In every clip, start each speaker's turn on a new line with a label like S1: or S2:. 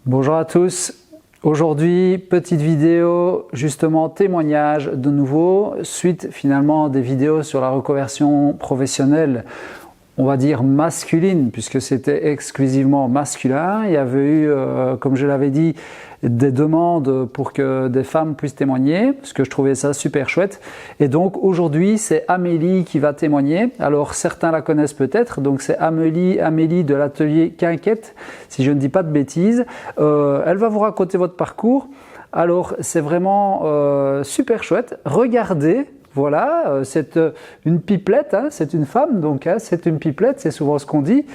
S1: Bonjour à tous. Aujourd'hui, petite vidéo, justement témoignage de nouveau, suite finalement des vidéos sur la reconversion professionnelle, on va dire masculine, puisque c'était exclusivement masculin. Il y avait eu, comme je l'avais dit, des demandes pour que des femmes puissent témoigner, parce que je trouvais ça super chouette. Et donc aujourd'hui, c'est Amélie qui va témoigner. Alors certains la connaissent peut-être, donc c'est Amélie de l'atelier Quinquette, si je ne dis pas de bêtises. Elle va vous raconter votre parcours. Alors c'est vraiment super chouette. Regardez. Voilà, c'est une pipelette, hein, c'est une femme, donc hein, c'est une pipelette, c'est souvent ce qu'on dit.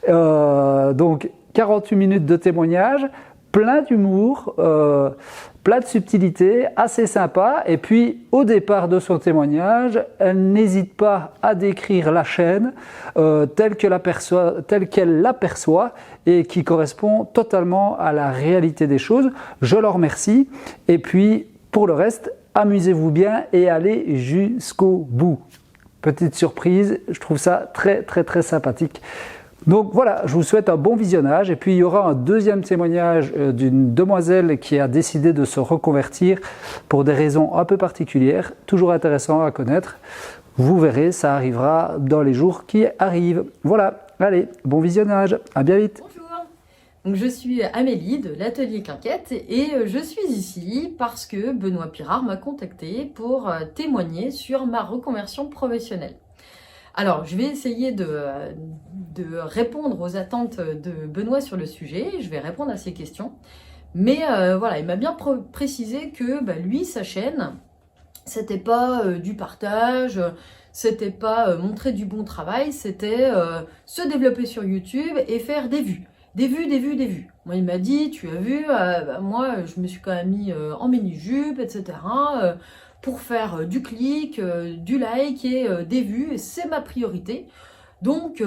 S1: Donc 48 minutes de témoignage, plein d'humour, plein de subtilité, assez sympa. Et puis au départ de son témoignage, elle n'hésite pas à décrire la chaîne telle qu'elle l'aperçoit et qui correspond totalement à la réalité des choses. Je leur remercie. Et puis pour le reste, amusez-vous bien et allez jusqu'au bout. Petite surprise, je trouve ça très sympathique. Donc voilà, je vous souhaite un bon visionnage et puis il y aura un deuxième témoignage d'une demoiselle qui a décidé de se reconvertir pour des raisons un peu particulières, toujours intéressant à connaître. Vous verrez, ça arrivera dans les jours qui arrivent. Voilà, allez, bon visionnage, à bien vite.
S2: Donc je suis Amélie de l'atelier Quinquette et je suis ici parce que Benoît Pirard m'a contacté pour témoigner sur ma reconversion professionnelle. Alors je vais essayer de répondre aux attentes de Benoît sur le sujet, je vais répondre à ses questions. Mais voilà, il m'a bien précisé que lui, sa chaîne, c'était pas du partage, c'était pas montrer du bon travail, c'était se développer sur YouTube et faire des vues. Des vues. Moi, il m'a dit, tu as vu, moi, je me suis quand même mis en mini-jupe, etc. Pour faire du clic, du like et des vues. Et c'est ma priorité. Donc,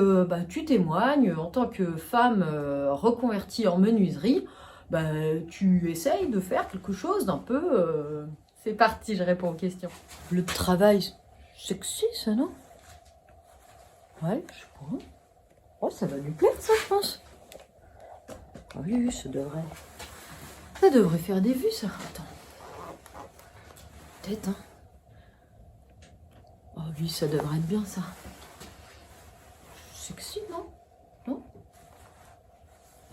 S2: tu témoignes en tant que femme reconvertie en menuiserie. Tu essayes de faire quelque chose d'un peu... C'est parti, je réponds aux questions. Le travail sexy, ça, non? Ouais, je sais pas. Oh, ça va lui plaire, ça, je pense. Ah oui, ça devrait faire des vues, ça. Attends. Peut-être, hein. Oh oui, ça devrait être bien, ça. Sexy, non? Non?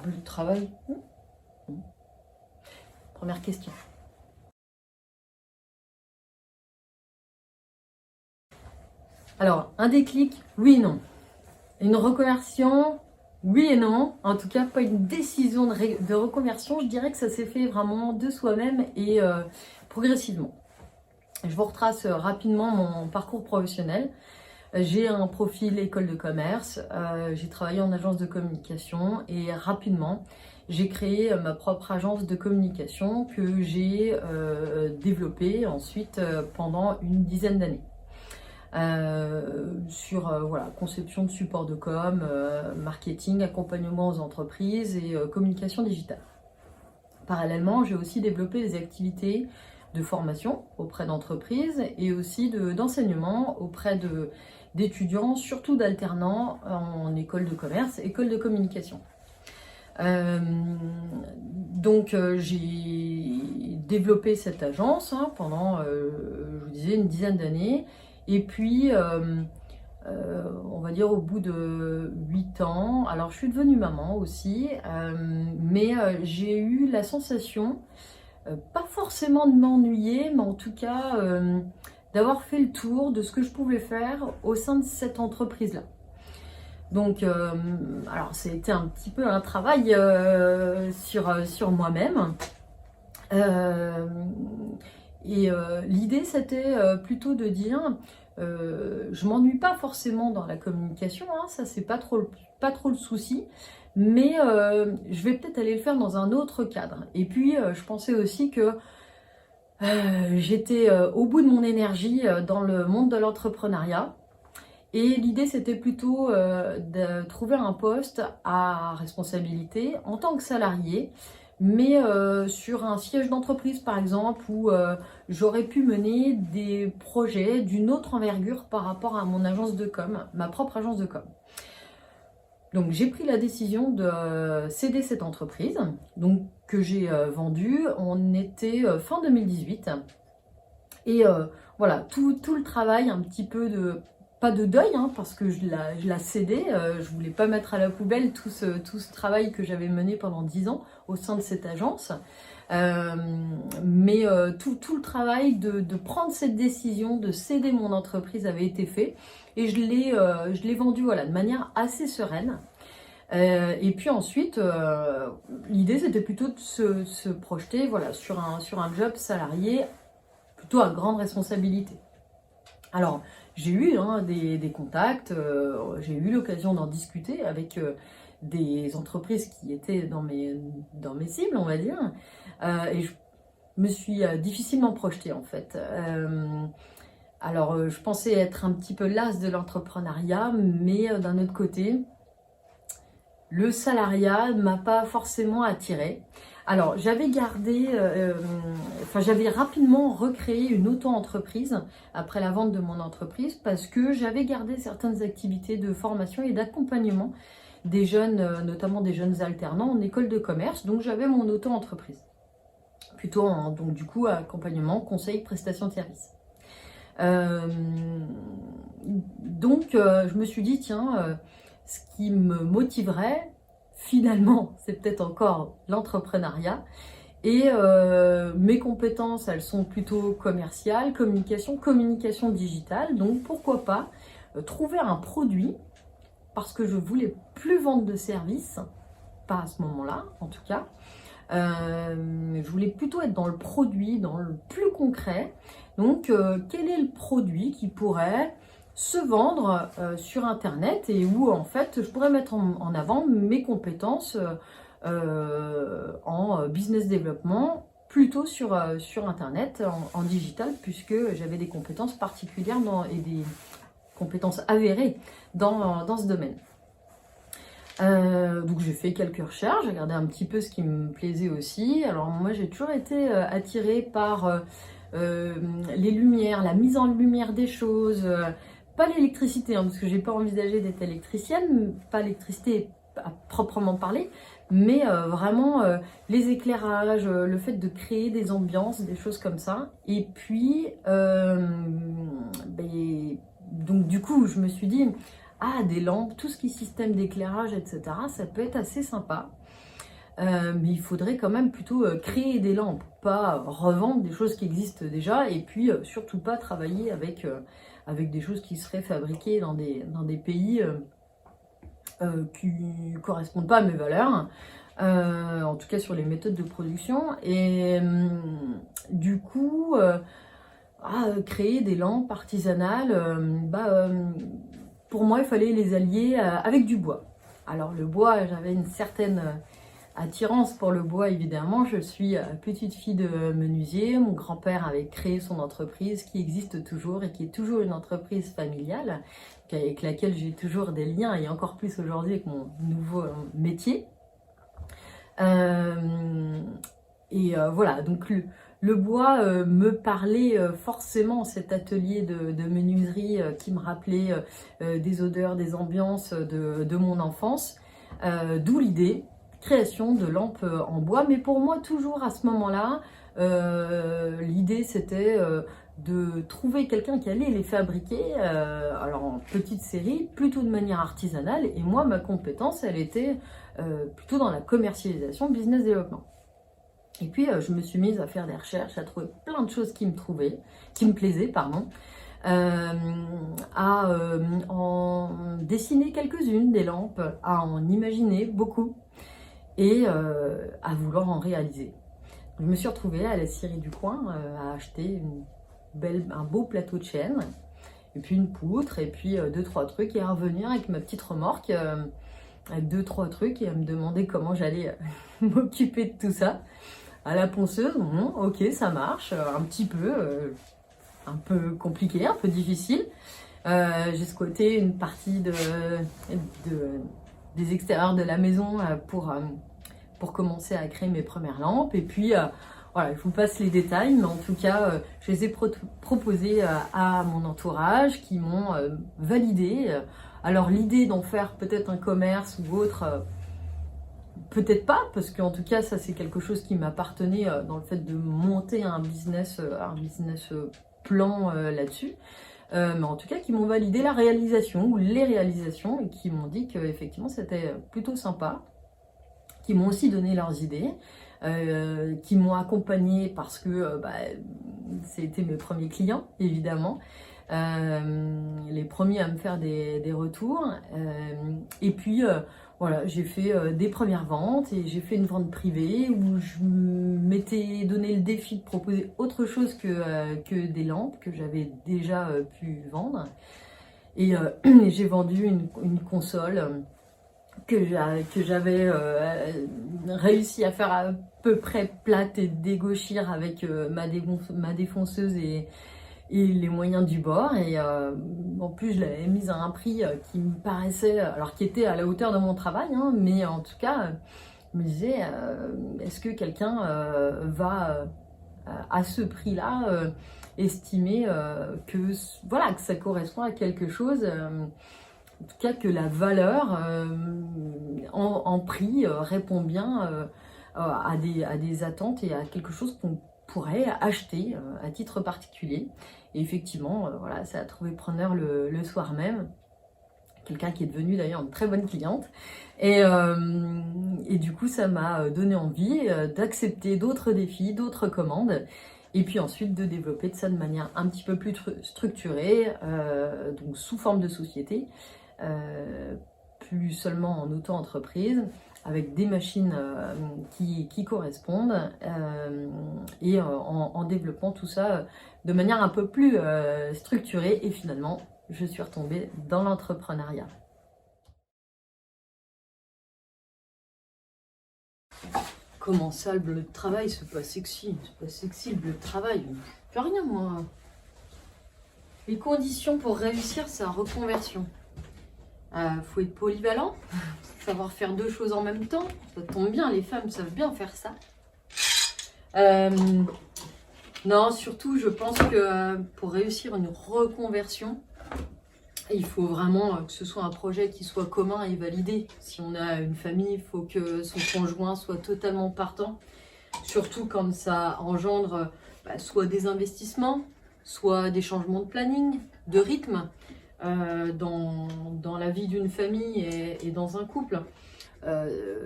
S2: Le travail. Première question. Alors, un déclic, oui et non. Une reconversion... Oui et non, en tout cas pas une décision de reconversion, je dirais que ça s'est fait vraiment de soi-même et progressivement. Je vous retrace rapidement mon parcours professionnel. J'ai un profil école de commerce, j'ai travaillé en agence de communication et rapidement j'ai créé ma propre agence de communication que j'ai développée ensuite pendant une dizaine d'années. Sur conception de support de com, marketing, accompagnement aux entreprises et communication digitale. Parallèlement, j'ai aussi développé des activités de formation auprès d'entreprises et aussi d'enseignement auprès d'étudiants, surtout d'alternants en école de commerce, école de communication. Donc j'ai développé cette agence pendant, je vous disais, une dizaine d'années. Et puis, on va dire au bout de 8 ans, alors je suis devenue maman aussi, mais j'ai eu la sensation, pas forcément de m'ennuyer, mais en tout cas d'avoir fait le tour de ce que je pouvais faire au sein de cette entreprise-là. Donc, alors c'était un petit peu un travail sur moi-même. L'idée, c'était plutôt de dire, je m'ennuie pas forcément dans la communication, hein, ça c'est pas trop le souci, mais je vais peut-être aller le faire dans un autre cadre. Et puis, je pensais aussi que j'étais au bout de mon énergie dans le monde de l'entrepreneuriat. Et l'idée, c'était plutôt de trouver un poste à responsabilité en tant que salarié, mais sur un siège d'entreprise par exemple, où j'aurais pu mener des projets d'une autre envergure par rapport à mon agence de com, ma propre agence de com. Donc j'ai pris la décision de céder cette entreprise. Donc que j'ai vendu, on était fin 2018. Et voilà, tout le travail, un petit peu de, pas de deuil, hein, parce que je la cédais, je voulais pas mettre à la poubelle tout ce travail que j'avais mené pendant 10 ans au sein de cette agence. Mais tout le travail de prendre cette décision, de céder mon entreprise avait été fait. Et je l'ai vendu voilà, de manière assez sereine. Et puis ensuite, l'idée c'était plutôt de se projeter voilà, sur un job salarié plutôt à grande responsabilité. Alors, j'ai eu des contacts, j'ai eu l'occasion d'en discuter avec des entreprises qui étaient dans mes cibles, on va dire, et je me suis difficilement projetée en fait. Alors, je pensais être un petit peu lasse de l'entrepreneuriat, mais d'un autre côté, le salariat ne m'a pas forcément attirée. Alors, j'avais rapidement recréé une auto-entreprise après la vente de mon entreprise parce que j'avais gardé certaines activités de formation et d'accompagnement des jeunes, notamment des jeunes alternants en école de commerce. Donc, j'avais mon auto-entreprise. Plutôt donc du coup, accompagnement, conseil, prestation de services. Donc, je me suis dit, tiens, ce qui me motiverait, finalement, c'est peut-être encore l'entrepreneuriat. Et mes compétences, elles sont plutôt commerciales, communication digitale. Donc, pourquoi pas trouver un produit, parce que je voulais plus vendre de services, pas à ce moment-là, en tout cas. Je voulais plutôt être dans le produit, dans le plus concret. Donc, quel est le produit qui pourrait se vendre sur Internet et où, en fait, je pourrais mettre en avant mes compétences en business développement, plutôt sur Internet, en digital, puisque j'avais des compétences particulières et des compétences avérées dans ce domaine. Donc j'ai fait quelques recherches, j'ai regardé un petit peu ce qui me plaisait aussi. Alors moi j'ai toujours été attirée par les lumières, la mise en lumière des choses, pas l'électricité, hein, parce que j'ai pas envisagé d'être électricienne, pas l'électricité à proprement parler, mais vraiment les éclairages, le fait de créer des ambiances, des choses comme ça. Et puis donc du coup je me suis dit, ah, des lampes, tout ce qui est système d'éclairage, etc., ça peut être assez sympa. Mais il faudrait quand même plutôt créer des lampes, pas revendre des choses qui existent déjà, et puis surtout pas travailler avec des choses qui seraient fabriquées dans des pays qui ne correspondent pas à mes valeurs, en tout cas sur les méthodes de production. Et du coup, créer des lampes artisanales, pour moi, il fallait les allier avec du bois. Alors le bois, j'avais une certaine attirance pour le bois, évidemment. Je suis petite fille de menuisier. Mon grand-père avait créé son entreprise qui existe toujours et qui est toujours une entreprise familiale avec laquelle j'ai toujours des liens et encore plus aujourd'hui avec mon nouveau métier. Voilà, donc le bois me parlait forcément, cet atelier de menuiserie qui me rappelait des odeurs, des ambiances de mon enfance, d'où l'idée, création de lampes en bois. Mais pour moi, toujours à ce moment-là, l'idée c'était de trouver quelqu'un qui allait les fabriquer, alors en petite série, plutôt de manière artisanale. Et moi, ma compétence, elle était plutôt dans la commercialisation, business développement. Et puis, je me suis mise à faire des recherches, à trouver plein de choses qui me plaisaient, à en dessiner quelques-unes des lampes, à en imaginer beaucoup et à vouloir en réaliser. Je me suis retrouvée à la scierie du coin à acheter un beau plateau de chêne, et puis une poutre, et puis 2-3 trucs, et à revenir avec ma petite remorque, avec 2-3 trucs, et à me demander comment j'allais m'occuper de tout ça. À la ponceuse, ok, ça marche, un petit peu, un peu compliqué, un peu difficile. J'ai squatté une partie des extérieurs de la maison pour commencer à créer mes premières lampes. Et puis, voilà, je vous passe les détails, mais en tout cas, je les ai proposés à mon entourage qui m'ont validé. Alors, l'idée d'en faire peut-être un commerce ou autre, peut-être pas, parce qu'en tout cas, ça c'est quelque chose qui m'appartenait dans le fait de monter un business plan là-dessus. Mais en tout cas, qui m'ont validé la réalisation ou les réalisations et qui m'ont dit qu'effectivement c'était plutôt sympa, qui m'ont aussi donné leurs idées, qui m'ont accompagné parce que c'était mes premiers clients, évidemment. Les premiers à me faire des retours. Et puis, voilà, j'ai fait des premières ventes et j'ai fait une vente privée où je m'étais donné le défi de proposer autre chose que des lampes que j'avais déjà pu vendre. Et j'ai vendu une console que j'avais réussi à faire à peu près plate et dégauchir avec ma défonceuse et les moyens du bord. Et en plus, je l'avais mise à un prix qui me paraissait, alors qui était à la hauteur de mon travail, hein, mais en tout cas, je me disais, est-ce que quelqu'un va à ce prix-là estimer que ça correspond à quelque chose, en tout cas que la valeur en prix répond bien à des attentes et à quelque chose qu'on pourrait acheter à titre particulier. Et effectivement, voilà, ça a trouvé preneur le soir même. Quelqu'un qui est devenu d'ailleurs une très bonne cliente. Et du coup, ça m'a donné envie d'accepter d'autres défis, d'autres commandes. Et puis ensuite de développer de ça de manière un petit peu plus structurée, donc sous forme de société, plus seulement en auto-entreprise, avec des machines qui correspondent et en développant tout ça de manière un peu plus structurée. Et finalement, je suis retombée dans l'entrepreneuriat. Comment ça, le bleu de travail? C'est pas sexy. C'est pas sexy le bleu de travail. Je fais rien, moi. Les conditions pour réussir sa reconversion. Faut être polyvalent, savoir faire deux choses en même temps. Ça tombe bien, les femmes savent bien faire ça. Non, surtout, je pense que pour réussir une reconversion, il faut vraiment que ce soit un projet qui soit commun et validé. Si on a une famille, il faut que son conjoint soit totalement partant. Surtout quand ça engendre soit des investissements, soit des changements de planning, de rythme dans la vie d'une famille et dans un couple.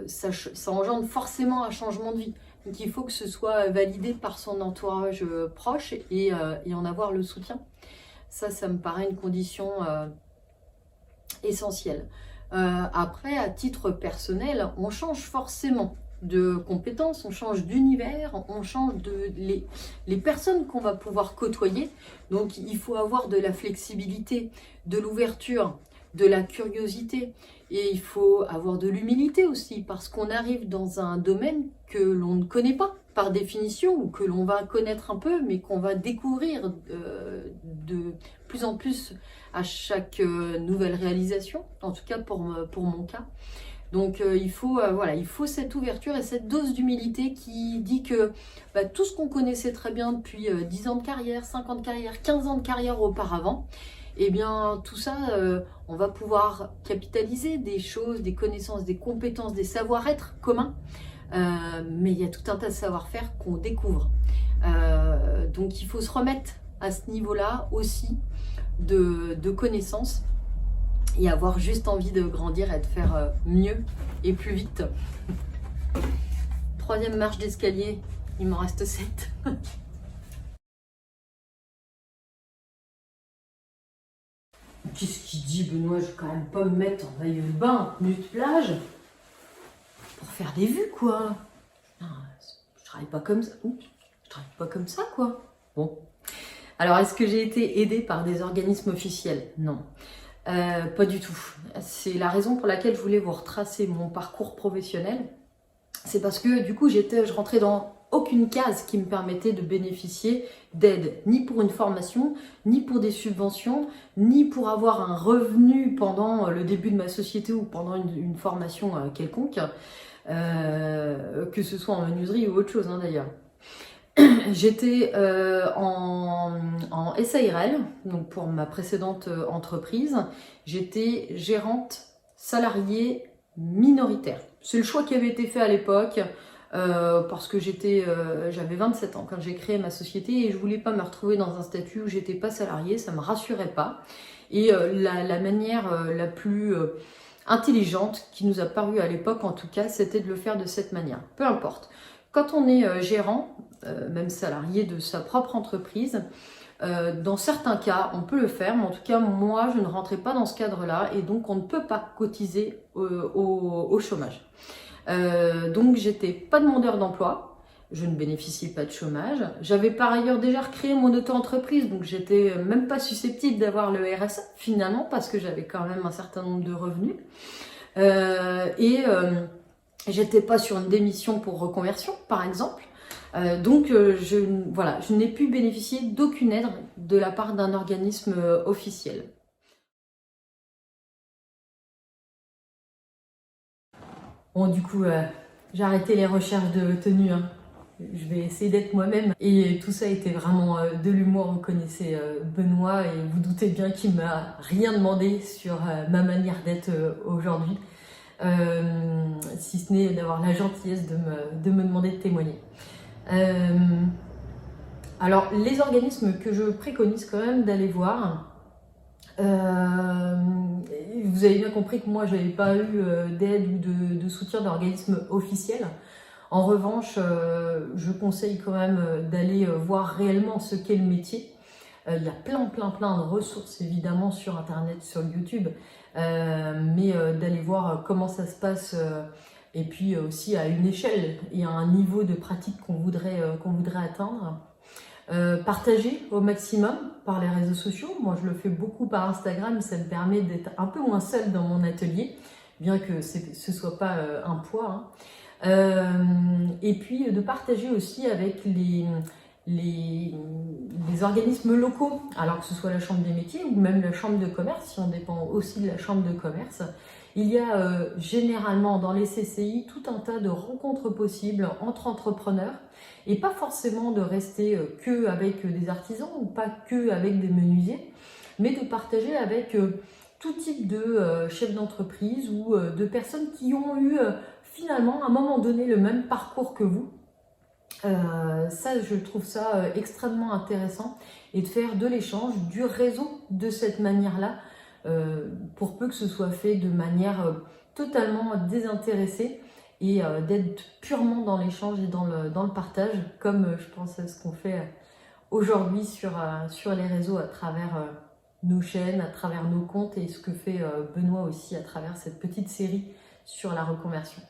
S2: Ça engendre forcément un changement de vie. Donc il faut que ce soit validé par son entourage proche et en avoir le soutien. Ça me paraît une condition essentielle. Après, à titre personnel, on change forcément de compétences, on change d'univers, on change les personnes qu'on va pouvoir côtoyer. Donc il faut avoir de la flexibilité, de l'ouverture, de la curiosité. Et il faut avoir de l'humilité aussi, parce qu'on arrive dans un domaine que l'on ne connaît pas par définition, ou que l'on va connaître un peu, mais qu'on va découvrir de plus en plus à chaque nouvelle réalisation, en tout cas pour mon cas. Donc il faut cette ouverture et cette dose d'humilité qui dit que tout ce qu'on connaissait très bien depuis 10 ans de carrière, 5 ans de carrière, 15 ans de carrière auparavant, eh bien tout ça, on va pouvoir capitaliser des choses, des connaissances, des compétences, des savoir-être communs, mais il y a tout un tas de savoir-faire qu'on découvre. Donc il faut se remettre à ce niveau-là aussi de connaissances et avoir juste envie de grandir et de faire mieux et plus vite. Troisième marche d'escalier, il m'en reste 7. Qu'est-ce qu'il dit, Benoît? Je vais quand même pas me mettre en maillot de bain, en tenue de plage, pour faire des vues, quoi. Je travaille pas comme ça. Je travaille pas comme ça, quoi. Bon. Alors, est-ce que j'ai été aidée par des organismes officiels? Non. Pas du tout. C'est la raison pour laquelle je voulais vous retracer mon parcours professionnel. C'est parce que du coup, je rentrais dans aucune case qui me permettait de bénéficier d'aide, ni pour une formation, ni pour des subventions, ni pour avoir un revenu pendant le début de ma société ou pendant une formation quelconque, que ce soit en menuiserie ou autre chose d'ailleurs. J'étais en SARL, donc pour ma précédente entreprise, j'étais gérante salariée minoritaire. c'est le choix qui avait été fait à l'époque. Parce que j'avais 27 ans quand j'ai créé ma société et je voulais pas me retrouver dans un statut où j'étais pas salariée, ça me rassurait pas. Et la manière la plus intelligente qui nous a paru à l'époque, en tout cas, c'était de le faire de cette manière. Peu importe. Quand on est gérant, même salarié de sa propre entreprise, dans certains cas, on peut le faire, mais en tout cas, moi, je ne rentrais pas dans ce cadre-là et donc on ne peut pas cotiser au chômage. Donc j'étais pas demandeur d'emploi, je ne bénéficiais pas de chômage. J'avais par ailleurs déjà recréé mon auto-entreprise, donc j'étais même pas susceptible d'avoir le RSA finalement parce que j'avais quand même un certain nombre de revenus. J'étais pas sur une démission pour reconversion par exemple. Je n'ai pu bénéficier d'aucune aide de la part d'un organisme officiel. Bon, du coup, j'ai arrêté les recherches de tenue. Hein. Je vais essayer d'être moi-même. Et tout ça était vraiment de l'humour. Vous connaissez Benoît et vous doutez bien qu'il m'a rien demandé sur ma manière d'être aujourd'hui. Si ce n'est d'avoir la gentillesse de me demander de témoigner. Alors, les organismes que je préconise quand même d'aller voir, vous avez bien compris que moi je n'avais pas eu d'aide ou de soutien d'organismes officiels. En revanche, je conseille quand même d'aller voir réellement ce qu'est le métier. Il y a plein de ressources évidemment sur internet, sur YouTube, mais d'aller voir comment ça se passe et puis aussi à une échelle et à un niveau de pratique qu'on voudrait atteindre. Partager au maximum par les réseaux sociaux. Moi, je le fais beaucoup par Instagram. Ça me permet d'être un peu moins seule dans mon atelier, bien que ce soit pas un poids. Hein. Et puis, de partager aussi avec les organismes locaux, alors que ce soit la Chambre des métiers ou même la Chambre de commerce, si on dépend aussi de la Chambre de commerce. Il y a généralement dans les CCI tout un tas de rencontres possibles entre entrepreneurs et pas forcément de rester que avec des artisans ou pas que avec des menuisiers, mais de partager avec tout type de chefs d'entreprise ou de personnes qui ont eu finalement à un moment donné le même parcours que vous. Ça, je trouve ça extrêmement intéressant et de faire de l'échange, du réseau de cette manière-là, pour peu que ce soit fait de manière totalement désintéressée et d'être purement dans l'échange et dans le partage, comme je pense à ce qu'on fait aujourd'hui sur les réseaux à travers nos chaînes, à travers nos comptes et ce que fait Benoît aussi à travers cette petite série sur la reconversion.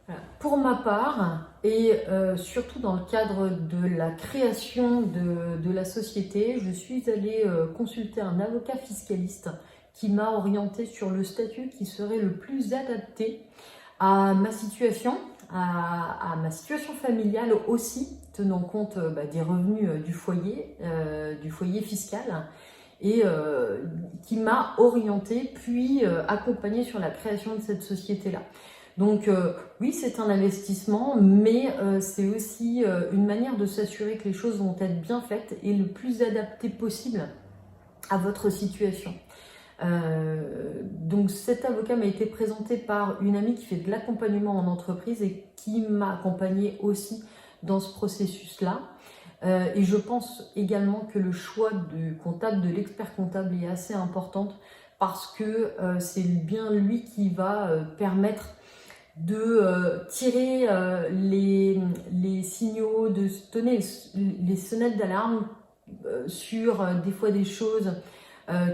S2: Voilà. Pour ma part, et surtout dans le cadre de la création de la société, je suis allée consulter un avocat fiscaliste qui m'a orientée sur le statut qui serait le plus adapté à ma situation, à ma situation familiale aussi, tenant compte des revenus du foyer fiscal, et qui m'a orientée puis accompagnée sur la création de cette société-là. Donc oui, c'est un investissement, mais c'est aussi une manière de s'assurer que les choses vont être bien faites et le plus adaptées possible à votre situation. Donc cet avocat m'a été présenté par une amie qui fait de l'accompagnement en entreprise et qui m'a accompagnée aussi dans ce processus-là. Et je pense également que le choix du comptable, de l'expert comptable est assez important parce que c'est bien lui qui va permettre de tirer les signaux, de donner les sonnettes d'alarme sur des fois des choses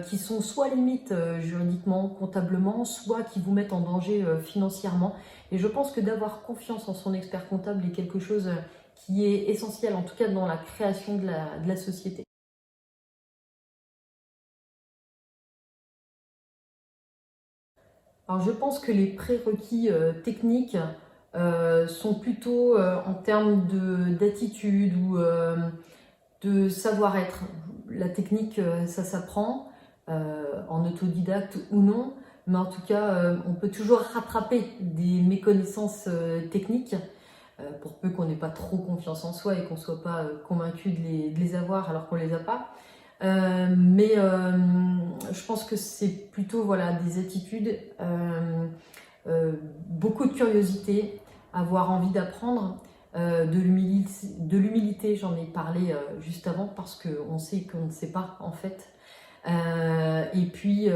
S2: qui sont soit limites juridiquement, comptablement, soit qui vous mettent en danger financièrement. Et je pense que d'avoir confiance en son expert comptable est quelque chose qui est essentiel, en tout cas dans la création de la société. Alors je pense que les prérequis techniques sont plutôt en termes d'attitude ou de savoir-être. La technique, ça s'apprend, en autodidacte ou non, mais en tout cas, on peut toujours rattraper des méconnaissances techniques, pour peu qu'on n'ait pas trop confiance en soi et qu'on ne soit pas convaincu de les avoir alors qu'on ne les a pas. Je pense que c'est plutôt voilà, des attitudes, beaucoup de curiosité, avoir envie d'apprendre, de l'humilité, j'en ai parlé juste avant, parce qu'on sait qu'on ne sait pas en fait. Et puis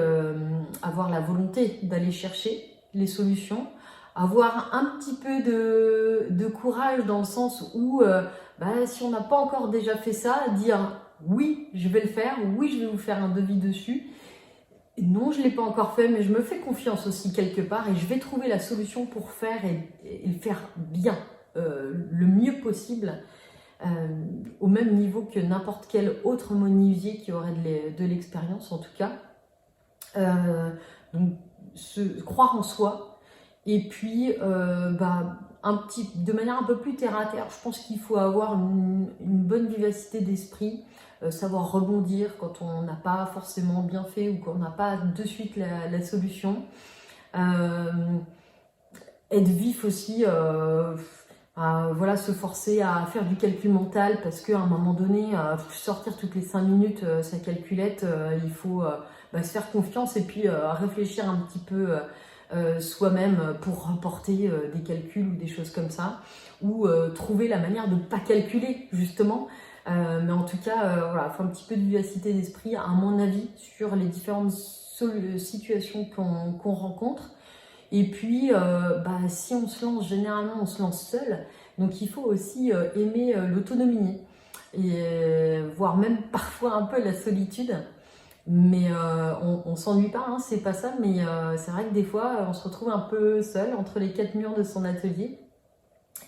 S2: avoir la volonté d'aller chercher les solutions, avoir un petit peu de courage dans le sens où si on n'a pas encore déjà fait ça, dire oui je vais le faire, oui je vais vous faire un devis dessus, non je ne l'ai pas encore fait mais je me fais confiance aussi quelque part et je vais trouver la solution pour faire et le faire bien, le mieux possible. Au même niveau que n'importe quel autre menuisier qui aurait de l'expérience en tout cas. Donc croire en soi et puis de manière un peu plus terre à terre, je pense qu'il faut avoir une bonne vivacité d'esprit, savoir rebondir quand on n'a pas forcément bien fait ou qu'on n'a pas de suite la solution, être vif aussi, voilà, se forcer à faire du calcul mental parce qu'à un moment donné, sortir toutes les 5 minutes sa calculette, il faut se faire confiance et puis réfléchir un petit peu soi-même pour reporter des calculs ou des choses comme ça, ou trouver la manière de ne pas calculer justement. Mais en tout cas, voilà, il faut un petit peu de vivacité d'esprit à mon avis sur les différentes situations qu'on rencontre. Et puis, si on se lance, généralement, on se lance seul. Donc, il faut aussi aimer l'autonomie, et voire même parfois un peu la solitude. Mais on s'ennuie pas, hein, c'est pas ça. Mais c'est vrai que des fois, on se retrouve un peu seul entre les 4 murs de son atelier.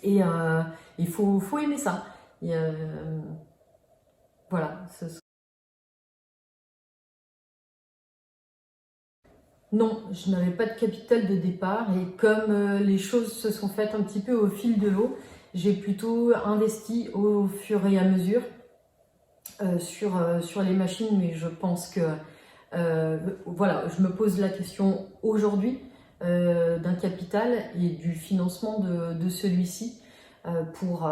S2: Et il faut aimer ça. Et, voilà. Non, je n'avais pas de capital de départ et comme les choses se sont faites un petit peu au fil de l'eau, j'ai plutôt investi au fur et à mesure sur les machines, mais je pense que voilà, je me pose la question aujourd'hui d'un capital et du financement de celui-ci pour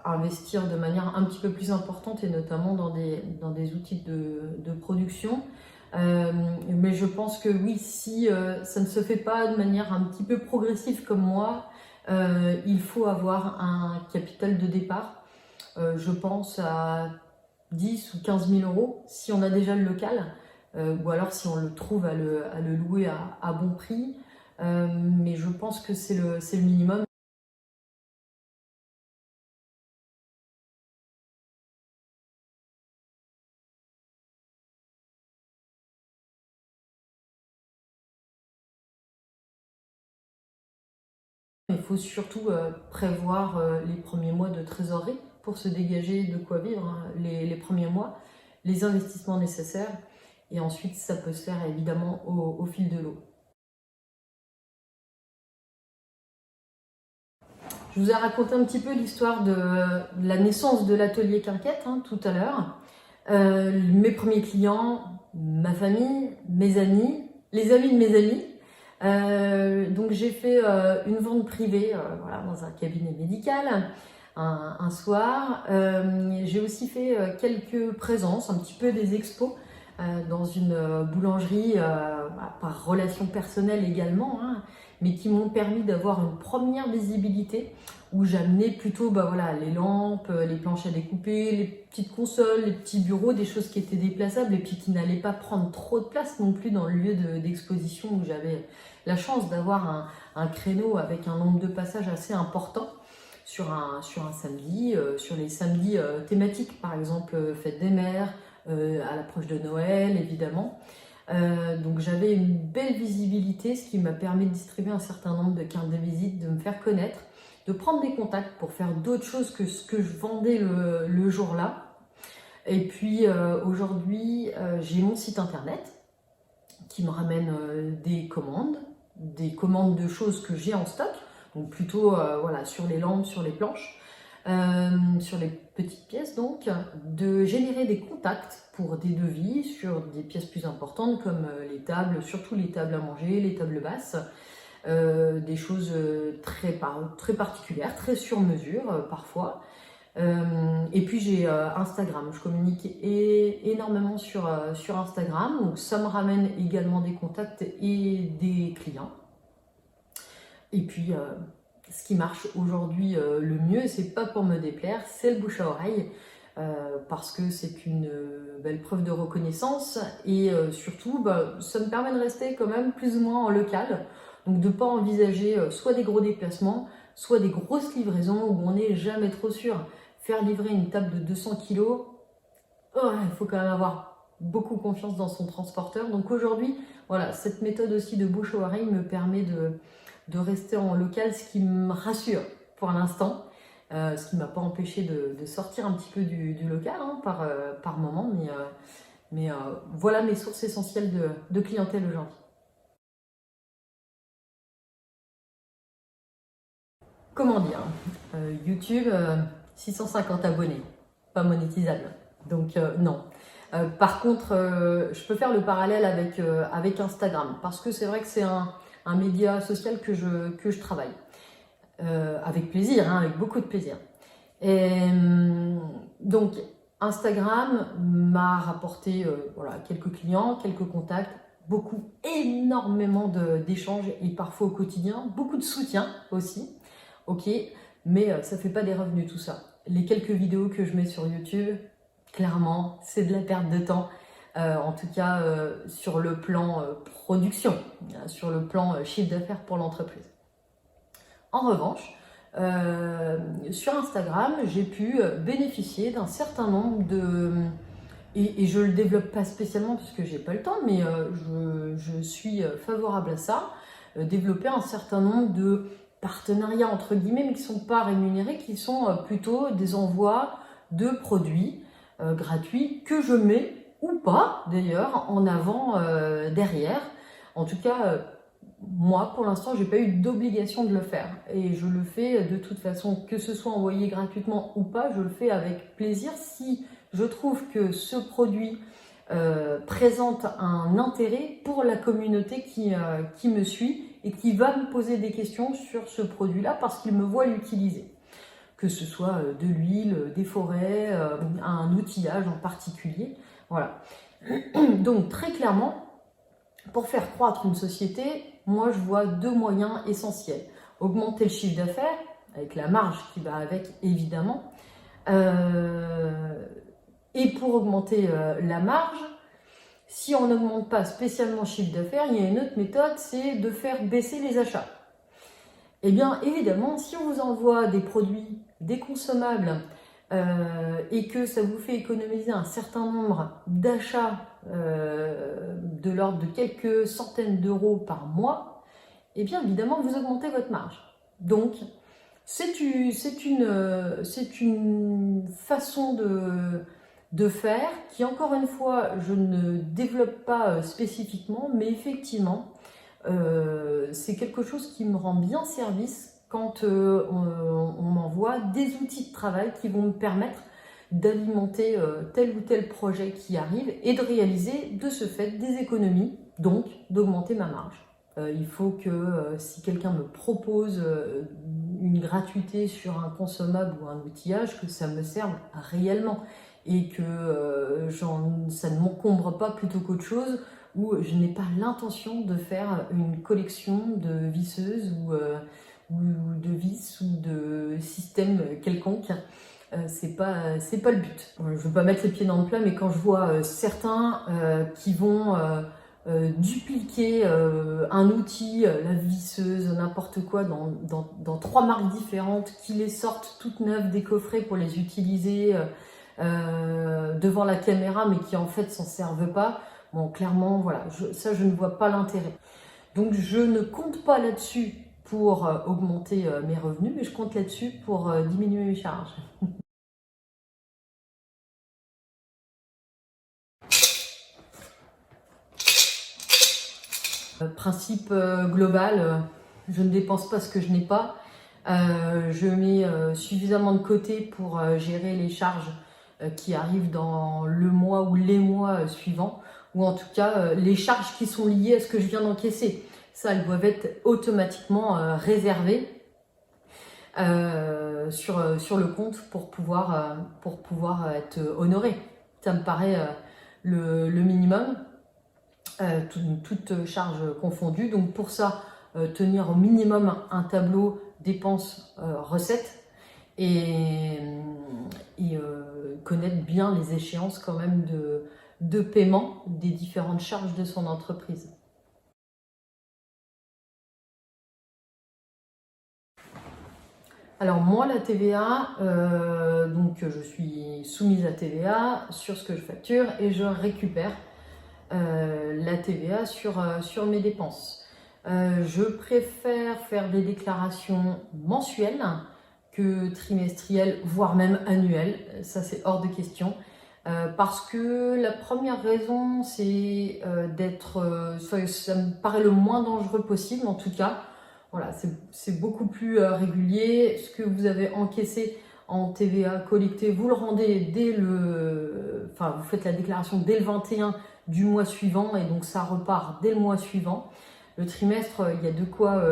S2: investir de manière un petit peu plus importante et notamment dans des outils de production. Mais je pense que oui, si ça ne se fait pas de manière un petit peu progressive comme moi, il faut avoir un capital de départ. Je pense à 10 ou 15 000 euros si on a déjà le local, ou alors si on le trouve à le louer à bon prix. Mais je pense que c'est le minimum. Il faut surtout prévoir les premiers mois de trésorerie pour se dégager de quoi vivre, hein, les premiers mois, les investissements nécessaires, et ensuite ça peut se faire évidemment au fil de l'eau. Je vous ai raconté un petit peu l'histoire de la naissance de l'atelier Quinquette tout à l'heure. Mes premiers clients, ma famille, mes amis, les amis de mes amis. Donc j'ai fait une vente privée voilà, dans un cabinet médical un soir. J'ai aussi fait quelques présences, un petit peu des expos dans une boulangerie par relation personnelle également, hein, mais qui m'ont permis d'avoir une première visibilité où j'amenais plutôt voilà, les lampes, les planches à découper, les petites consoles, les petits bureaux, des choses qui étaient déplaçables et puis qui n'allaient pas prendre trop de place non plus dans le lieu d'exposition où j'avais la chance d'avoir un créneau avec un nombre de passages assez important sur un samedi, sur les samedis thématiques, par exemple fête des mères, à l'approche de Noël évidemment. Donc j'avais une belle visibilité, ce qui m'a permis de distribuer un certain nombre de cartes de visite, de me faire connaître, de prendre des contacts pour faire d'autres choses que ce que je vendais le jour-là. Et puis aujourd'hui, j'ai mon site internet qui me ramène des commandes de choses que j'ai en stock, donc plutôt voilà, sur les lampes, sur les planches, sur les petites pièces, donc de générer des contacts pour des devis sur des pièces plus importantes comme les tables, surtout les tables à manger, les tables basses, des choses très particulières, très sur mesure parfois. Et puis j'ai Instagram, je communique énormément sur Instagram, donc ça me ramène également des contacts et des clients. Et puis, ce qui marche aujourd'hui le mieux, c'est pas pour me déplaire, c'est le bouche à oreille. Parce que c'est une belle preuve de reconnaissance et surtout ça me permet de rester quand même plus ou moins en local, donc de ne pas envisager soit des gros déplacements, soit des grosses livraisons où on n'est jamais trop sûr. Faire livrer une table de 200 kilos, il faut quand même avoir beaucoup confiance dans son transporteur. Donc aujourd'hui, voilà, cette méthode aussi de bouche à oreille me permet de rester en local, ce qui me rassure pour l'instant. Ce qui ne m'a pas empêché de sortir un petit peu du local hein, par moment, mais voilà mes sources essentielles de clientèle aujourd'hui. Comment dire, YouTube, 650 abonnés, pas monétisable, donc non. Par contre, je peux faire le parallèle avec Instagram, parce que c'est vrai que c'est un média social que je travaille. Avec plaisir, hein, avec beaucoup de plaisir. Et donc Instagram m'a rapporté voilà, quelques clients, quelques contacts, énormément d'échanges et parfois au quotidien, beaucoup de soutien aussi, ok, mais ça fait pas des revenus tout ça. Les quelques vidéos que je mets sur YouTube, clairement, c'est de la perte de temps, en tout cas sur le plan production, sur le plan chiffre d'affaires pour l'entreprise. En revanche, sur Instagram, j'ai pu bénéficier d'un certain nombre et je ne le développe pas spécialement parce que j'ai pas le temps, mais je suis favorable à ça, développer un certain nombre de partenariats entre guillemets, mais qui ne sont pas rémunérés, qui sont plutôt des envois de produits gratuits que je mets ou pas d'ailleurs en avant derrière. En tout cas, moi, pour l'instant, j'ai pas eu d'obligation de le faire et je le fais de toute façon, que ce soit envoyé gratuitement ou pas, je le fais avec plaisir si je trouve que ce produit présente un intérêt pour la communauté qui me suit et qui va me poser des questions sur ce produit-là parce qu'il me voit l'utiliser. Que ce soit de l'huile, des forêts, un outillage en particulier. Voilà. Donc très clairement, pour faire croître une société, moi je vois deux moyens essentiels. Augmenter le chiffre d'affaires, avec la marge qui va avec évidemment. Et pour augmenter la marge, si on n'augmente pas spécialement le chiffre d'affaires, il y a une autre méthode, c'est de faire baisser les achats. Eh bien évidemment, si on vous envoie des produits, des consommables, et que ça vous fait économiser un certain nombre d'achats de l'ordre de quelques centaines d'euros par mois, et bien évidemment vous augmentez votre marge. Donc c'est une façon de faire qui, encore une fois, je ne développe pas spécifiquement, mais effectivement c'est quelque chose qui me rend bien service quand on m'envoie des outils de travail qui vont me permettre d'alimenter tel ou tel projet qui arrive et de réaliser de ce fait des économies, donc d'augmenter ma marge. Il faut que si quelqu'un me propose une gratuité sur un consommable ou un outillage, que ça me serve réellement et que ça ne m'encombre pas plutôt qu'autre chose, où je n'ai pas l'intention de faire une collection de visseuses ou de vis ou de système quelconque. C'est pas le but. Je veux pas mettre les pieds dans le plat, mais quand je vois certains qui vont dupliquer un outil, la visseuse, n'importe quoi, dans 3 marques différentes, qui les sortent toutes neuves des coffrets pour les utiliser devant la caméra, mais qui en fait s'en servent pas, bon, clairement, voilà, ça je ne vois pas l'intérêt. Donc je ne compte pas là-dessus pour augmenter mes revenus, mais je compte là-dessus pour diminuer mes charges. Principe global, je ne dépense pas ce que je n'ai pas. Je mets suffisamment de côté pour gérer les charges qui arrivent dans le mois ou les mois suivants, ou en tout cas les charges qui sont liées à ce que je viens d'encaisser. Ça, elles doivent être automatiquement réservées sur le compte pour pouvoir être honoré. Ça me paraît le minimum, toutes charges confondues. Donc pour ça, tenir au minimum un tableau dépenses-recettes et connaître bien les échéances quand même de paiement des différentes charges de son entreprise. Alors moi, la TVA, donc je suis soumise à TVA sur ce que je facture et je récupère la TVA sur mes dépenses. Je préfère faire des déclarations mensuelles que trimestrielles, voire même annuelles. Ça, c'est hors de question. Parce que la première raison, c'est ça me paraît le moins dangereux possible, en tout cas. Voilà, c'est beaucoup plus régulier. Ce que vous avez encaissé en TVA collecté, vous le rendez vous faites la déclaration dès le 21 du mois suivant et donc ça repart dès le mois suivant. Le trimestre, il y a de quoi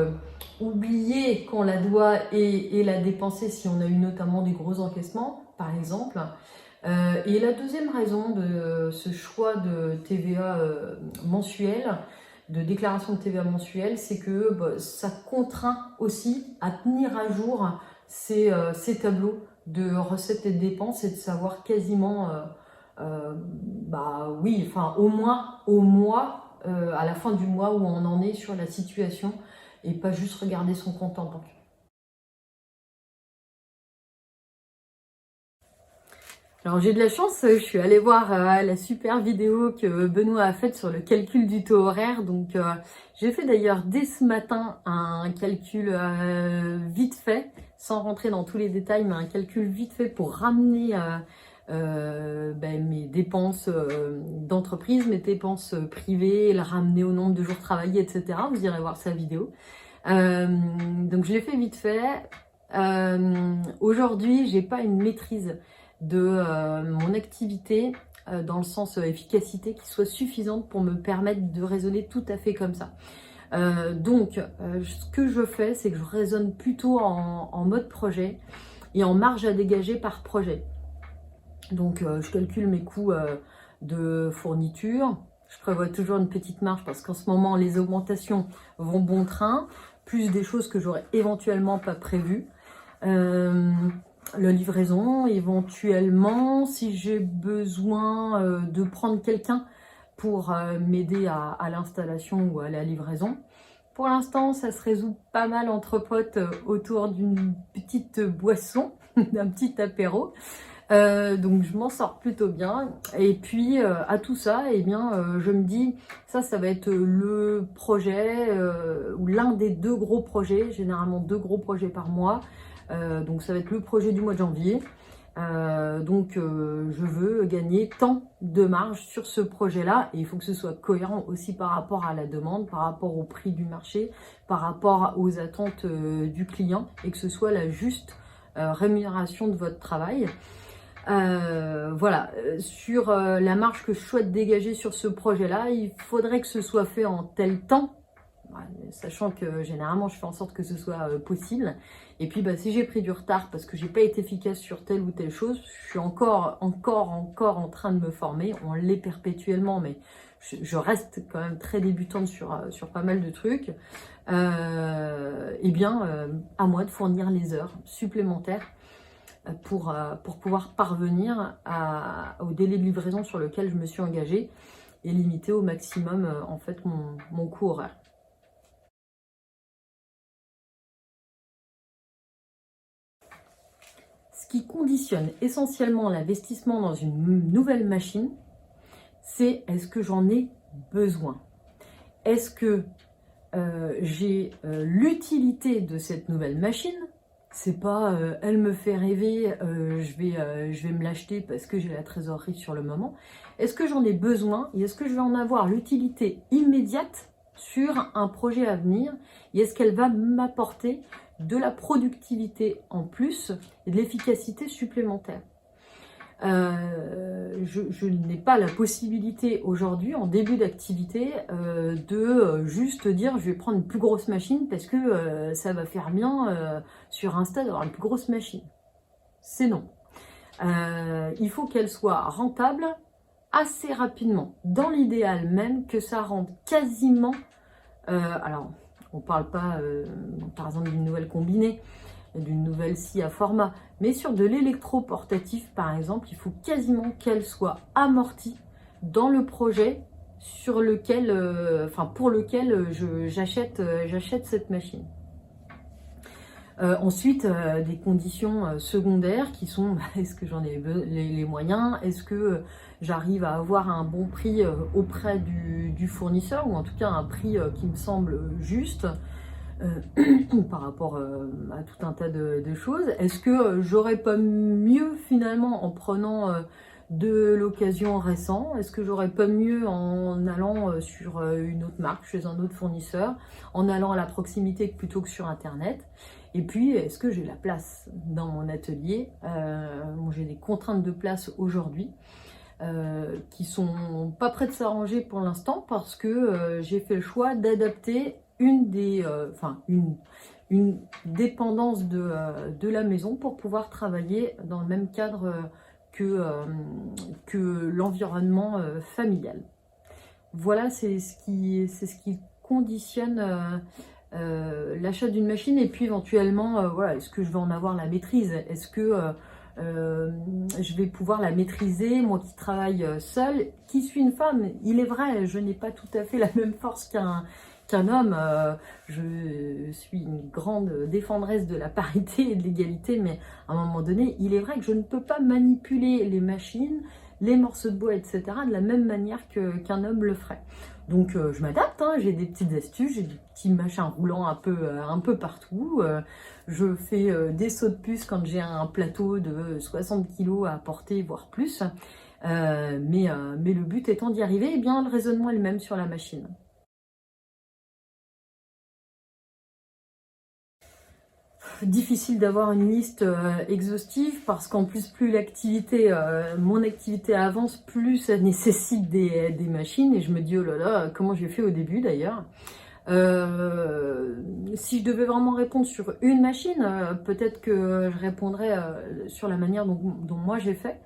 S2: oublier qu'on la doit et la dépenser si on a eu notamment des gros encaissements, par exemple. Et la deuxième raison de ce choix de TVA mensuel, de déclaration de TVA mensuelle, c'est que ça contraint aussi à tenir à jour ces tableaux de recettes et de dépenses et de savoir quasiment, au moins au mois, à la fin du mois où on en est sur la situation et pas juste regarder son compte en banque. Alors j'ai de la chance, je suis allée voir la super vidéo que Benoît a faite sur le calcul du taux horaire. Donc j'ai fait d'ailleurs dès ce matin un calcul vite fait, sans rentrer dans tous les détails, mais un calcul vite fait pour ramener mes dépenses d'entreprise, mes dépenses privées, le ramener au nombre de jours travaillés, etc. Vous irez voir sa vidéo. Donc je l'ai fait vite fait. Aujourd'hui, j'ai pas une maîtrise de mon activité dans le sens efficacité qui soit suffisante pour me permettre de raisonner tout à fait comme ça. Ce que je fais, c'est que je raisonne plutôt en mode projet et en marge à dégager par projet. Donc je calcule mes coûts de fourniture. Je prévois toujours une petite marge parce qu'en ce moment les augmentations vont bon train, plus des choses que j'aurais éventuellement pas prévues. La livraison, éventuellement, si j'ai besoin de prendre quelqu'un pour m'aider à l'installation ou à la livraison. Pour l'instant, ça se résout pas mal entre potes autour d'une petite boisson, d'un petit apéro. Donc je m'en sors plutôt bien. Et puis à tout ça, je me dis, ça va être le projet ou l'un des deux gros projets, généralement 2 gros projets par mois. Donc ça va être le projet du mois de janvier. Je veux gagner tant de marge sur ce projet-là et il faut que ce soit cohérent aussi par rapport à la demande, par rapport au prix du marché, par rapport aux attentes du client et que ce soit la juste rémunération de votre travail. Sur la marge que je souhaite dégager sur ce projet-là, il faudrait que ce soit fait en tel temps, sachant que généralement je fais en sorte que ce soit possible. Et puis si j'ai pris du retard parce que j'ai pas été efficace sur telle ou telle chose, je suis encore en train de me former. On l'est perpétuellement, mais je reste quand même très débutante sur pas mal de trucs. À moi de fournir les heures supplémentaires pour pouvoir parvenir au délai de livraison sur lequel je me suis engagée et limiter au maximum mon coût horaire. Ce qui conditionne essentiellement l'investissement dans une nouvelle machine, c'est est-ce que j'en ai besoin? Est-ce que j'ai l'utilité de cette nouvelle machine? C'est pas elle me fait rêver, je vais me l'acheter parce que j'ai la trésorerie sur le moment. Est-ce que j'en ai besoin et est-ce que je vais en avoir l'utilité immédiate sur un projet à venir et est-ce qu'elle va m'apporter de la productivité en plus et de l'efficacité supplémentaire? Je n'ai pas la possibilité aujourd'hui, en début d'activité, de juste dire je vais prendre une plus grosse machine parce que ça va faire bien sur Insta d'avoir une plus grosse machine. C'est non. Il faut qu'elle soit rentable assez rapidement. Dans l'idéal même que ça rende quasiment... alors, On ne parle pas, par exemple, d'une nouvelle combinée, d'une nouvelle scie à format. Mais sur de l'électroportatif, par exemple, il faut quasiment qu'elle soit amortie dans le projet sur lequel, pour lequel j'achète cette machine. Ensuite, des conditions secondaires qui sont, est-ce que j'en ai les moyens? Est-ce que j'arrive à avoir un bon prix auprès du fournisseur, ou en tout cas un prix qui me semble juste par rapport à tout un tas de choses? Est-ce que j'aurais pas mieux finalement en prenant de l'occasion récent? Est-ce que j'aurais pas mieux en allant sur une autre marque, chez un autre fournisseur, en allant à la proximité plutôt que sur Internet? Et puis, est-ce que j'ai la place dans mon atelier? J'ai des contraintes de place aujourd'hui qui sont pas prêtes de s'arranger pour l'instant, parce que j'ai fait le choix d'adapter une dépendance de la maison pour pouvoir travailler dans le même cadre que l'environnement familial. Voilà, c'est ce qui conditionne l'achat d'une machine. Et puis éventuellement, voilà, est-ce que je vais en avoir la maîtrise? Est-ce que je vais pouvoir la maîtriser, moi qui travaille seule, qui suis une femme? Il est vrai, je n'ai pas tout à fait la même force qu'un homme. Je suis une grande défendresse de la parité et de l'égalité, mais à un moment donné, il est vrai que je ne peux pas manipuler les machines, les morceaux de bois, etc. de la même manière qu'un homme le ferait. Donc je m'adapte, hein, j'ai des petites astuces, j'ai des petits machins roulants un peu partout. Je fais des sauts de puce quand j'ai un plateau de 60 kg à porter, voire plus. Mais le but étant d'y arriver, eh bien, le raisonnement est le même sur la machine. Difficile d'avoir une liste exhaustive, parce qu'en plus, plus mon activité avance, plus ça nécessite des machines, et je me dis oh là là, comment j'ai fait au début d'ailleurs. Si je devais vraiment répondre sur une machine, peut-être que je répondrais sur la manière dont moi j'ai fait.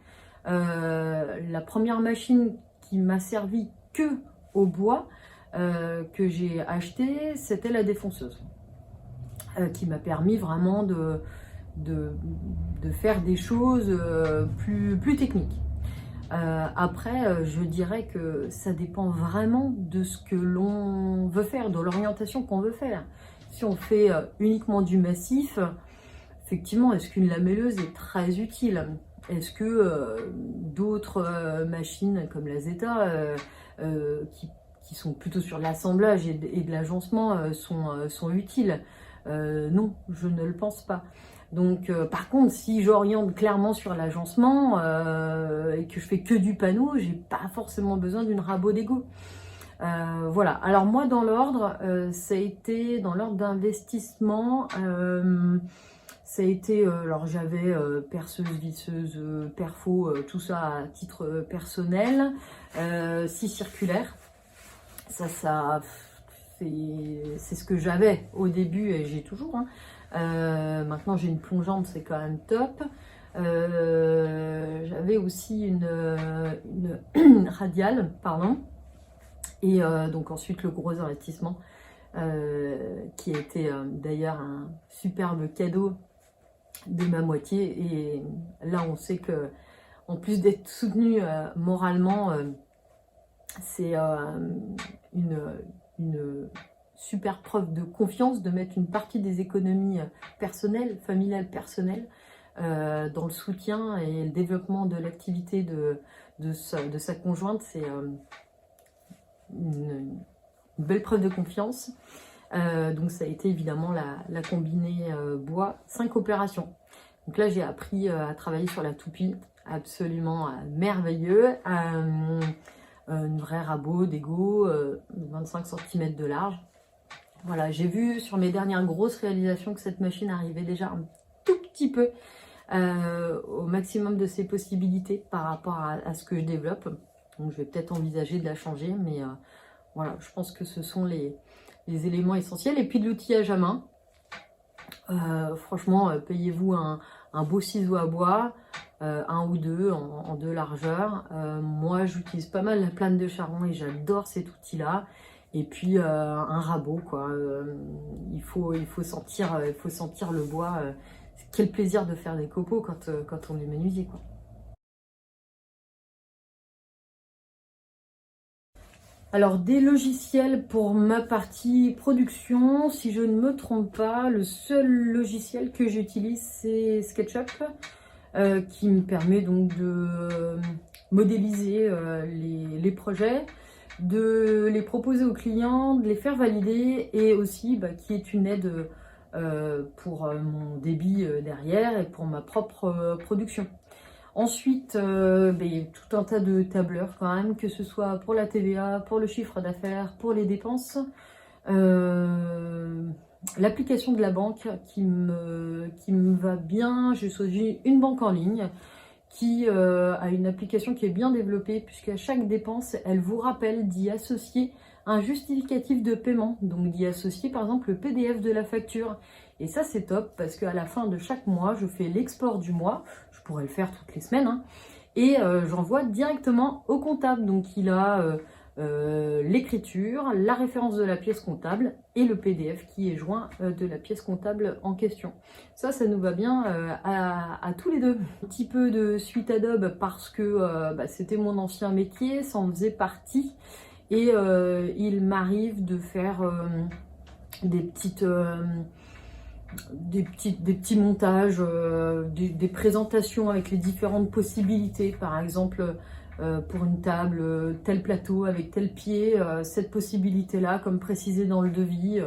S2: La première machine qui m'a servi que au bois que j'ai acheté, c'était la défonceuse. Qui m'a permis vraiment de faire des choses plus techniques. Après, je dirais que ça dépend vraiment de ce que l'on veut faire, de l'orientation qu'on veut faire. Si on fait uniquement du massif, effectivement, est-ce qu'une lamelleuse est très utile? Est-ce que d'autres machines comme la Zeta, qui sont plutôt sur l'assemblage et de l'agencement, sont utiles? Non, je ne le pense pas. Donc, par contre, si j'oriente clairement sur l'agencement et que je fais que du panneau, j'ai pas forcément besoin d'une rabot d'égo. Voilà. Alors moi, dans l'ordre, ça a été dans l'ordre d'investissement. Ça a été, alors j'avais perceuse, visseuse, perfo, tout ça à titre personnel, scie circulaire. Ça. C'est ce que j'avais au début et j'ai toujours. Hein. Maintenant j'ai une plongeante, c'est quand même top. J'avais aussi une radiale, pardon. Et donc ensuite le gros investissement qui a été d'ailleurs un superbe cadeau de ma moitié. Et là on sait que en plus d'être soutenu moralement, c'est une super preuve de confiance de mettre une partie des économies personnelles, familiales personnelles, dans le soutien et le développement de l'activité de sa conjointe. C'est une belle preuve de confiance. Donc ça a été évidemment la combinée bois, 5 opérations. Donc là j'ai appris à travailler sur la toupie, absolument merveilleux. Une vraie rabot d'égo, 25 cm de large. Voilà, j'ai vu sur mes dernières grosses réalisations que cette machine arrivait déjà un tout petit peu au maximum de ses possibilités par rapport à ce que je développe. Donc je vais peut-être envisager de la changer, mais voilà, je pense que ce sont les éléments essentiels. Et puis de l'outillage à main. Franchement, payez-vous un beau ciseau à bois, un ou deux en deux largeurs. Moi, j'utilise pas mal la plane de Charon et j'adore cet outil-là. Et puis un rabot, quoi. Il faut sentir le bois. Quel plaisir de faire des copeaux quand on est menuisier, quoi. Alors, des logiciels pour ma partie production, si je ne me trompe pas, le seul logiciel que j'utilise, c'est SketchUp, qui me permet donc de modéliser les projets, de les proposer aux clients, de les faire valider et aussi qui est une aide pour mon débit derrière et pour ma propre production. Ensuite, il y a tout un tas de tableurs quand même, que ce soit pour la TVA, pour le chiffre d'affaires, pour les dépenses. L'application de la banque qui me va bien. J'ai choisi une banque en ligne qui a une application qui est bien développée puisqu'à chaque dépense, elle vous rappelle d'y associer un justificatif de paiement. Donc d'y associer par exemple le PDF de la facture. Et ça c'est top parce qu'à la fin de chaque mois, je fais l'export du mois. Je pourrais le faire toutes les semaines. Hein, et j'envoie directement au comptable. Donc il a l'écriture, la référence de la pièce comptable et le PDF qui est joint de la pièce comptable en question. Ça nous va bien à tous les deux. Un petit peu de suite Adobe parce que c'était mon ancien métier, ça en faisait partie. Et il m'arrive de faire des petits montages, des présentations avec les différentes possibilités. Par exemple, pour une table, tel plateau avec tel pied, cette possibilité-là, comme précisé dans le devis,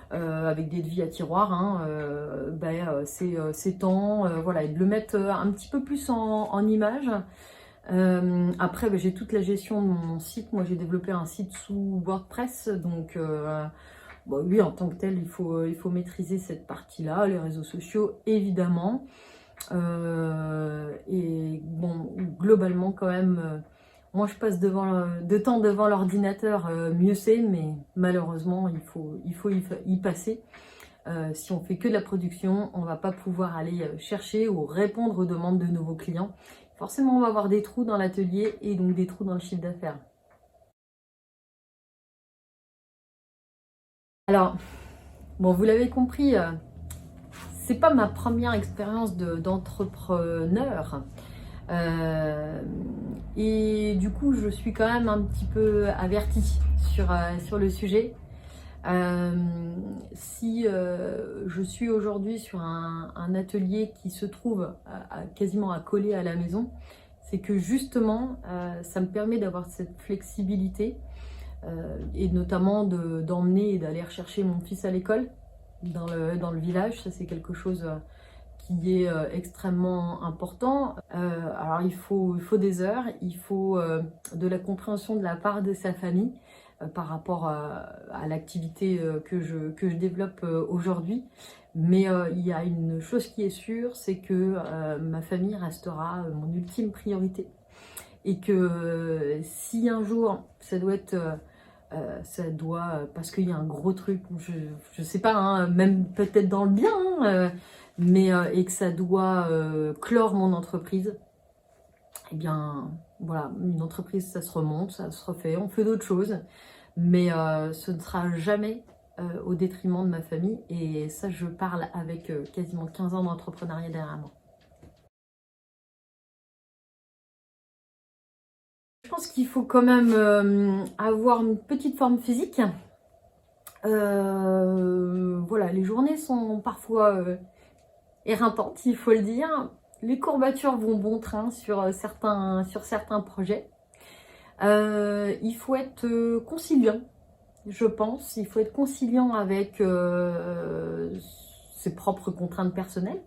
S2: avec des devis à tiroir, hein, c'est temps, voilà, et de le mettre un petit peu plus en image. Après, j'ai toute la gestion de mon site. Moi, j'ai développé un site sous WordPress, donc oui, en tant que tel, il faut maîtriser cette partie-là, les réseaux sociaux, évidemment. Et bon, globalement, quand même, moi, je passe de temps devant l'ordinateur, mieux c'est, mais malheureusement, il faut y passer. Si on fait que de la production, on va pas pouvoir aller chercher ou répondre aux demandes de nouveaux clients. Forcément, on va avoir des trous dans l'atelier et donc des trous dans le chiffre d'affaires. Alors, bon, vous l'avez compris, c'est pas ma première expérience d'entrepreneur. Et du coup, je suis quand même un petit peu avertie sur le sujet. Si je suis aujourd'hui sur un atelier qui se trouve quasiment à coller à la maison, c'est que justement, ça me permet d'avoir cette flexibilité et notamment d'emmener et d'aller rechercher mon fils à l'école dans le village. Ça, c'est quelque chose qui est extrêmement important. Alors, il faut des heures, il faut de la compréhension de la part de sa famille par rapport à l'activité que je développe aujourd'hui. Mais il y a une chose qui est sûre, c'est que ma famille restera mon ultime priorité. Et que si un jour, ça doit, parce qu'il y a un gros truc, je sais pas, hein, même peut-être dans le bien, hein, mais et que ça doit clore mon entreprise, eh bien, voilà, une entreprise, ça se remonte, ça se refait, on fait d'autres choses, mais ce ne sera jamais au détriment de ma famille, et ça, je parle avec quasiment 15 ans d'entrepreneuriat derrière moi. Je pense qu'il faut quand même avoir une petite forme physique. Voilà, les journées sont parfois éreintantes, il faut le dire. Les courbatures vont bon train sur certains projets. Il faut être conciliant, je pense. Il faut être conciliant avec ses propres contraintes personnelles,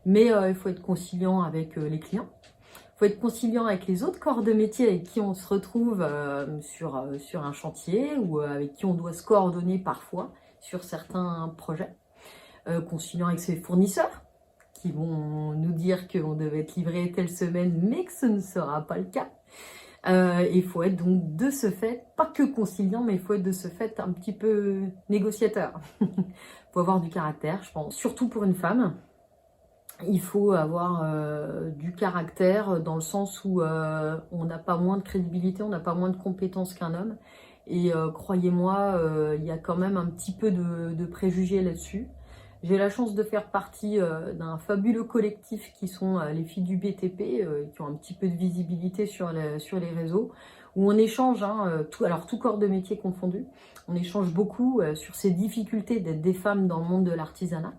S2: mais il faut être conciliant avec les clients. Il faut être conciliant avec les autres corps de métier avec qui on se retrouve sur un chantier ou avec qui on doit se coordonner parfois sur certains projets. Conciliant avec ses fournisseurs qui vont nous dire qu'on devait être livré telle semaine mais que ce ne sera pas le cas. Il faut être donc de ce fait, pas que conciliant, mais il faut être de ce fait un petit peu négociateur. Il faut avoir du caractère, je pense, surtout pour une femme. Il faut avoir du caractère dans le sens où on n'a pas moins de crédibilité, on n'a pas moins de compétences qu'un homme. Et croyez-moi, il y a quand même un petit peu de préjugés là-dessus. J'ai la chance de faire partie d'un fabuleux collectif qui sont les filles du BTP, qui ont un petit peu de visibilité sur les réseaux, où on échange, hein, tout corps de métier confondu, on échange beaucoup sur ces difficultés d'être des femmes dans le monde de l'artisanat.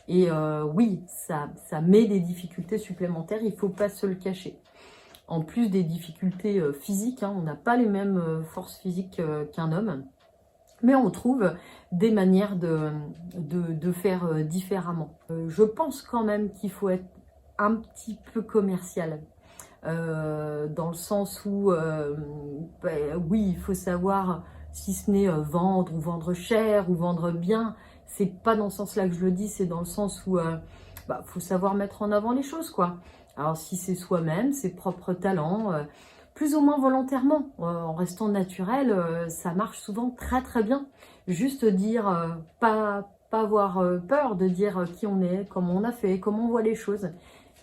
S2: Et oui, ça met des difficultés supplémentaires, il ne faut pas se le cacher. En plus des difficultés physiques, hein, on n'a pas les mêmes forces physiques qu'un homme. Mais on trouve des manières de faire différemment. Je pense quand même qu'il faut être un petit peu commercial. Dans le sens où, oui, il faut savoir si ce n'est vendre ou vendre cher ou vendre bien. C'est pas dans ce sens-là que je le dis, c'est dans le sens où faut savoir mettre en avant les choses, quoi. Alors si c'est soi-même, ses propres talents, plus ou moins volontairement, en restant naturel, ça marche souvent très très bien. Juste dire, pas avoir peur de dire qui on est, comment on a fait, comment on voit les choses,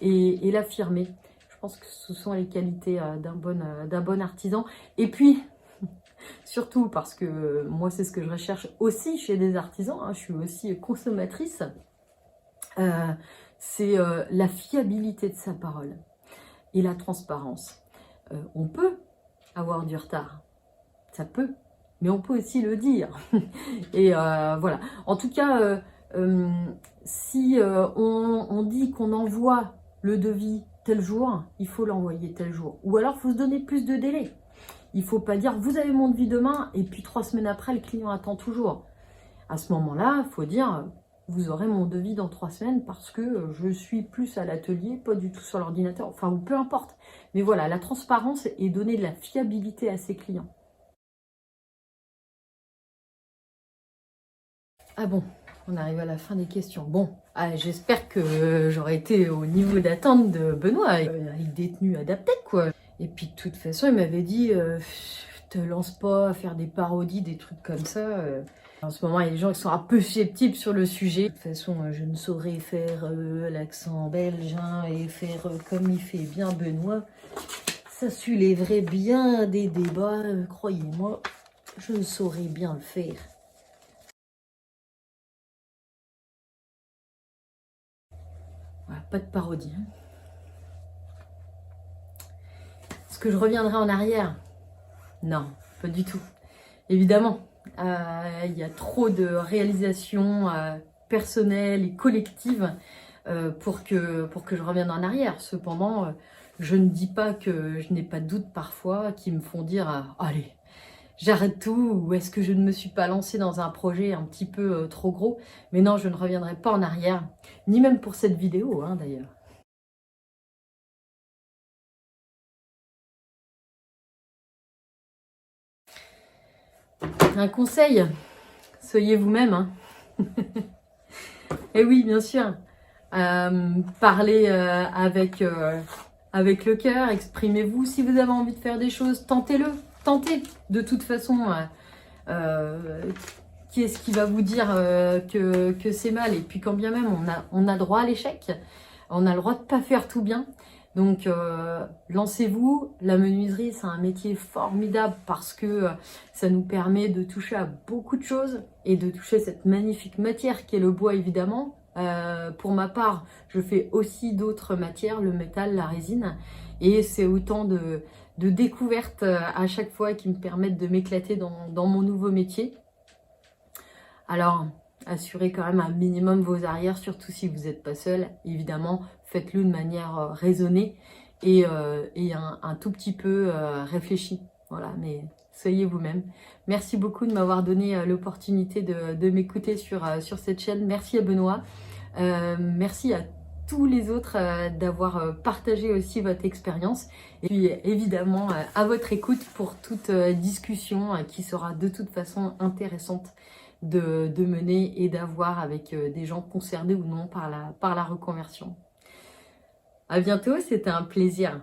S2: et l'affirmer. Je pense que ce sont les qualités d'un bon artisan. Et puis, surtout parce que moi c'est ce que je recherche aussi chez des artisans, hein, je suis aussi consommatrice, c'est la fiabilité de sa parole et la transparence. On peut avoir du retard, ça peut, mais on peut aussi le dire. Et voilà. En tout cas, si on dit qu'on envoie le devis tel jour, il faut l'envoyer tel jour. Ou alors, il faut se donner plus de délai. Il ne faut pas dire, vous avez mon devis demain, et puis 3 semaines après, le client attend toujours. À ce moment-là, il faut dire, vous aurez mon devis dans 3 semaines parce que je suis plus à l'atelier, pas du tout sur l'ordinateur, enfin, ou peu importe. Mais voilà, la transparence et donner de la fiabilité à ses clients. Ah bon, on arrive à la fin des questions. Bon, j'espère que j'aurai été au niveau d'attente de Benoît, avec des tenues adaptées, quoi. Et puis, de toute façon, il m'avait dit, te lance pas à faire des parodies, des trucs comme ça. En ce moment, il y a des gens qui sont un peu sceptiques sur le sujet. De toute façon, je ne saurais faire l'accent belge, hein, et faire comme il fait bien Benoît. Ça soulèverait bien des débats, croyez-moi, je ne saurais bien le faire. Voilà, pas de parodie. Hein. Est-ce que je reviendrai en arrière? Non, pas du tout. Évidemment, il y a trop de réalisations personnelles et collectives pour que je revienne en arrière. Cependant, je ne dis pas que je n'ai pas de doute parfois qui me font dire allez, j'arrête tout, ou est-ce que je ne me suis pas lancée dans un projet un petit peu trop gros? Mais non, je ne reviendrai pas en arrière, ni même pour cette vidéo, hein, d'ailleurs. Un conseil, soyez vous-même. Hein. Et oui, bien sûr. Parlez avec le cœur, exprimez-vous. Si vous avez envie de faire des choses, tentez-le. Tentez. De toute façon, qui est-ce qui va vous dire que c'est mal? Et puis quand bien même, on a droit à l'échec. On a le droit de ne pas faire tout bien. Donc, lancez-vous. La menuiserie, c'est un métier formidable parce que ça nous permet de toucher à beaucoup de choses et de toucher cette magnifique matière qui est le bois, évidemment. Pour ma part, je fais aussi d'autres matières, le métal, la résine. Et c'est autant de découvertes à chaque fois qui me permettent de m'éclater dans mon nouveau métier. Alors, assurez quand même un minimum vos arrières, surtout si vous n'êtes pas seul. Évidemment, faites-le de manière raisonnée et un tout petit peu réfléchie. Voilà, mais soyez vous-même. Merci beaucoup de m'avoir donné l'opportunité de m'écouter sur cette chaîne. Merci à Benoît. Merci à tous les autres d'avoir partagé aussi votre expérience. Et puis évidemment à votre écoute pour toute discussion qui sera de toute façon intéressante de mener et d'avoir avec des gens concernés ou non par la reconversion. À bientôt, c'était un plaisir.